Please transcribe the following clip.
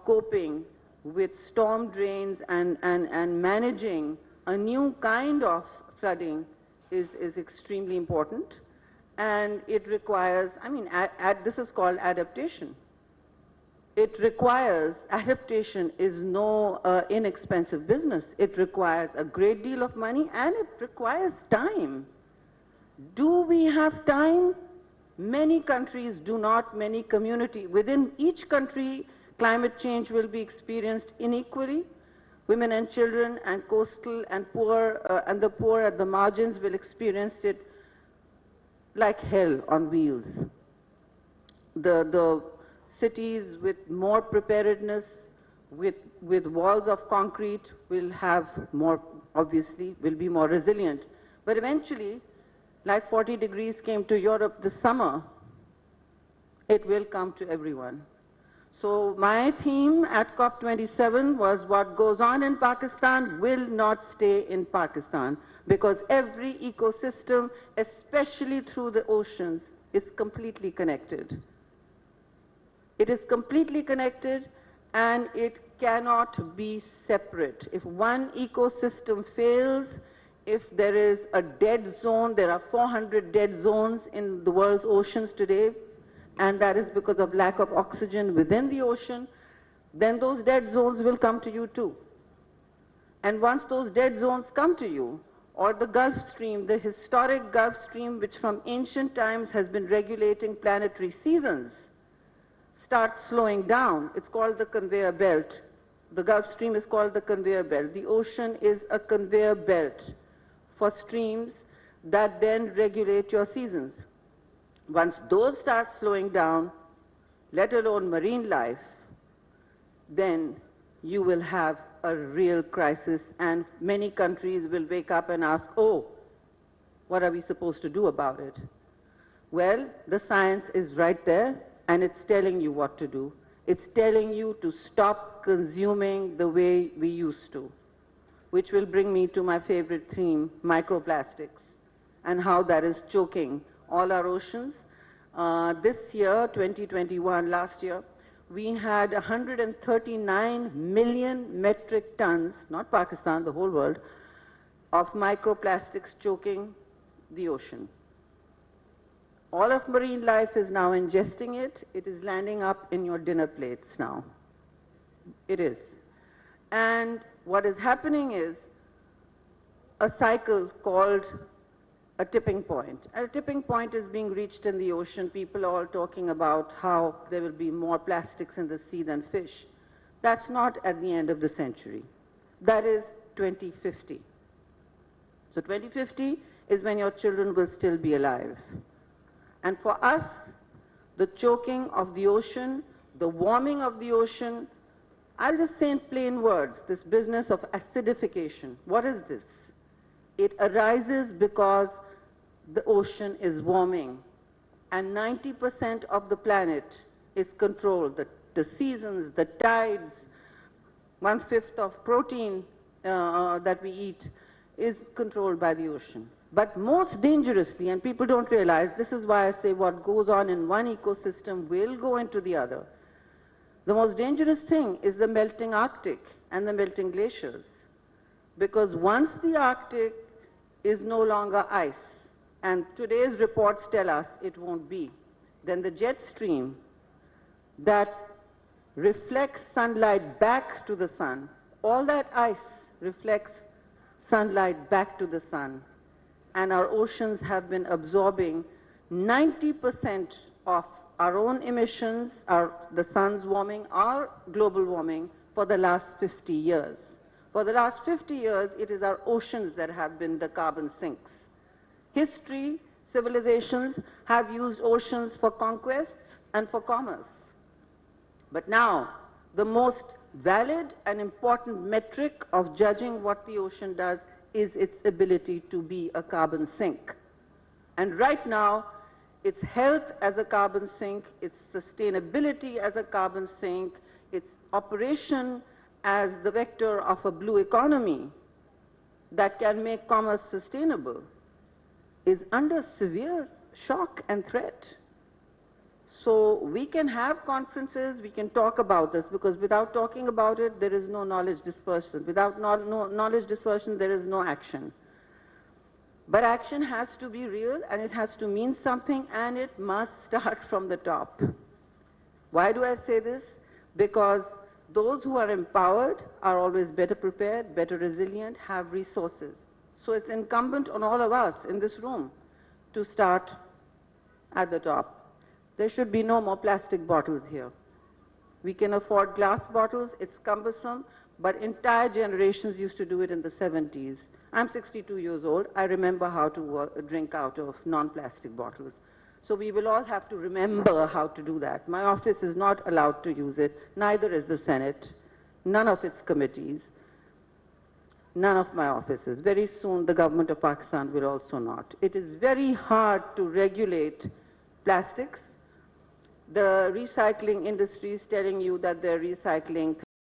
coping with storm drains and managing a new kind of flooding is extremely important. And it requires, I mean, this is called adaptation. It requires, adaptation is no inexpensive business. It requires a great deal of money and it requires time. Do we have time? Many countries do not, many communities. Within each country, climate change will be experienced unequally. Women and children and coastal and the poor at the margins will experience it like hell on wheels. The cities with more preparedness, with walls of concrete will have more, obviously, will be more resilient. But eventually, like 40 degrees came to Europe this summer, it will come to everyone. So my theme at COP27 was what goes on in Pakistan will not stay in Pakistan, because every ecosystem, especially through the oceans, is completely connected. It is completely connected and it cannot be separate. If one ecosystem fails, if there is a dead zone, there are 400 dead zones in the world's oceans today, and that is because of lack of oxygen within the ocean, then those dead zones will come to you too. And once those dead zones come to you, or the Gulf Stream, the historic Gulf Stream, which from ancient times has been regulating planetary seasons, starts slowing down. It's called the conveyor belt. The Gulf Stream is called the conveyor belt. The ocean is a conveyor belt for streams that then regulate your seasons. Once those start slowing down, let alone marine life, then you will have a real crisis, and many countries will wake up and ask, oh, what are we supposed to do about it? Well, the science is right there, and it's telling you what to do. It's telling you to stop consuming the way we used to, which will bring me to my favorite theme, microplastics, and how that is choking all our oceans. This year, 2021, last year, we had 139 million metric tons, not Pakistan, the whole world, of microplastics choking the ocean. All of marine life is now ingesting it. It is landing up in your dinner plates now. It is. And what is happening is a cycle called a tipping point. A tipping point is being reached in the ocean. People are all talking about how there will be more plastics in the sea than fish. That's not at the end of the century. That is 2050. So 2050 is when your children will still be alive. And for us, the choking of the ocean, the warming of the ocean, I'll just say in plain words, this business of acidification. What is this? It arises because the ocean is warming, and 90% of the planet is controlled. The seasons, the tides, 1/5 of protein that we eat is controlled by the ocean. But most dangerously, and people don't realize, this is why I say what goes on in one ecosystem will go into the other. The most dangerous thing is the melting Arctic and the melting glaciers. Because once the Arctic is no longer ice, and today's reports tell us it won't be, then the jet stream that reflects sunlight back to the sun, all that ice reflects sunlight back to the sun. And our oceans have been absorbing 90% of our own emissions, the sun's warming, our global warming, for the last 50 years. For the last 50 years, it is our oceans that have been the carbon sinks. History, civilizations have used oceans for conquests and for commerce. But now, the most valid and important metric of judging what the ocean does is its ability to be a carbon sink. And right now, its health as a carbon sink, its sustainability as a carbon sink, its operation as the vector of a blue economy that can make commerce sustainable, is under severe shock and threat. So we can have conferences, we can talk about this, because without talking about it, there is no knowledge dispersion. Without no knowledge dispersion, there is no action. But action has to be real, and it has to mean something, and it must start from the top. Why do I say this? Because those who are empowered are always better prepared, better resilient, have resources. So it's incumbent on all of us in this room to start at the top. There should be no more plastic bottles here. We can afford glass bottles, it's cumbersome, but entire generations used to do it in the 70s. I'm 62 years old, I remember how to drink out of non-plastic bottles. So we will all have to remember how to do that. My office is not allowed to use it, neither is the Senate, none of its committees, none of my offices. Very soon the government of Pakistan will also not. It is very hard to regulate plastics. The recycling industry is telling you that they're recycling